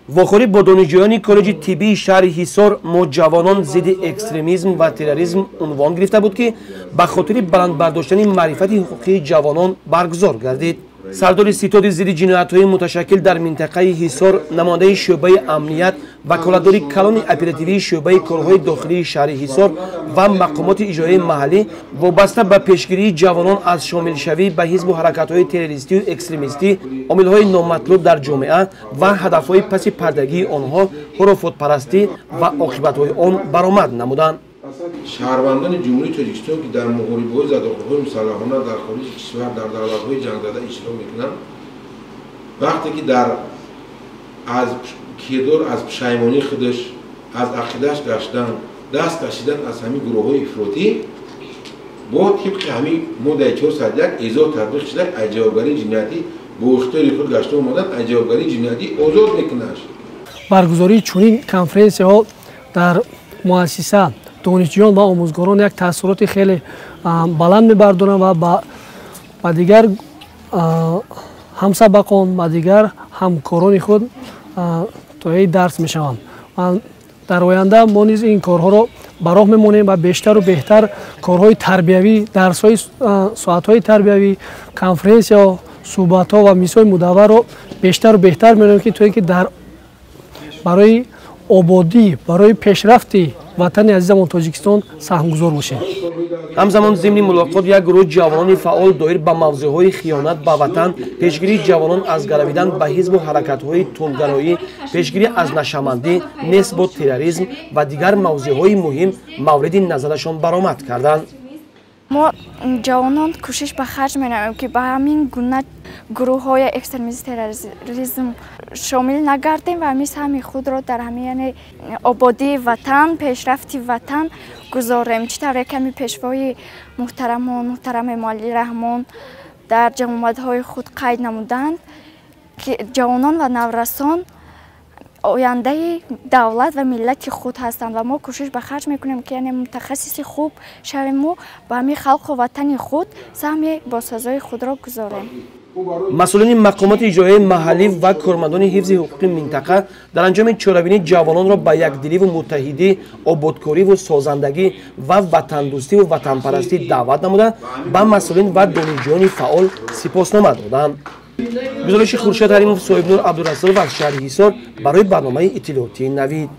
واخوری با دانشجویان کالج طبی شهر حصار ما جوانان ضد اکستریمیسم و تروریسم عنوان گرفته بود که به خاطر بلند برداشتن معرفت حقوقی جوانان برگزار گردید. سردار ستاد ضد جنایت‌های متشکل در منطقه حصار، نماینده شعبه امنیت، وکالتدار کلان اپراتیوی شعبه کارهای داخلی شهر حصار و مقامات اجرایی محلی وابسته به پیشگیری جوانان از شامل شوی به حزب و حرکت‌های تروریستی و اکستریمیستی، عامل‌های نامطلوب در جامعه و هدف‌های پس پردگی آنها، خرافات پرستی و عاقبت‌های آن برآمد نمودند. شهروندان جمهوری تاجیکستان که در محاربه‌های ضدآخوندهای مسلحانه در خارج کشور در دولت‌های جنگ زده اشتراک می‌کنند، وقتی که از کیدور از پشیمانی خودش از عقیده‌اش گشتن دست کشیدن از همین گروه‌های افراطی با طبق همین ماده 401 ایزا تطبیق شده جوابگری جنایتی با اختیار خود گشته اومدن جوابگری جنایتی آزاد می‌کنند. برگزاری چنین کنفرانس‌ها در مؤسسه دانشجویان و آموزگاران یک تاثیرات خیلی بلند می‌بردارند و با دیگر همسبقان و دیگر همکاران خود توی درس می‌شوند. در آینده ما نیز این کارها را براه می‌مانیم و بیشتر و بهتر کارهای تربیوی، درس‌های ساعت‌های تربیوی، کنفرانس‌ها، صحبت‌ها و میزهای مدور را بیشتر و بهتر می‌ریم که توی که برای آبادی، برای پیشرفتی وطن عزیزمان تاجیکستان سهمگذار باشیم. همزمان ضمن ملاقات یک گروه جوانان فعال دایر به موضوعهای خیانت به وطن، پیشگیری جوانان از گرویدن به حزب و حرکت‌های تندگرایی، پیشگیری از نشهمندی، نسبت با تروریسم و دیگر موضوعهای مهم مورد نظرشان برآمد کردند. ما جوانان کوشش به خرج می‌نهیم که به همین گونه گروه‌های اکستریمیسم تروریسم شامل نگردیم و همین خود را در همین آبادی وطن، پیشرفت وطن گذاریم. چطور کمی پیشوای محترم مالی رحمان در جمعیت‌های خود قید نمودند که جوانان و نورسان آینده دولت و ملت خود هستند و ما کوشش به خرج میکنیم که یعنی متخصص خوب شویم و به همین خلق و وطن خود سهم باسازهای خود را گذاریم. مسئولین مقامات اجرایی محلی و کارمندان حفظ حقوق منطقه در انجام چاره‌بینی جوانان را به یکدلی و متحدی، آبادکاری و سازندگی و وطن دوستی و وطن پرستی دعوت نمودند. به مسئولین و دانشجویان فعال سپاسنامه دادند. گزارش خورشید حریموف، صاحب نور عبدالرسول از شهر حصار برای برنامه اطلاعاتی نوید.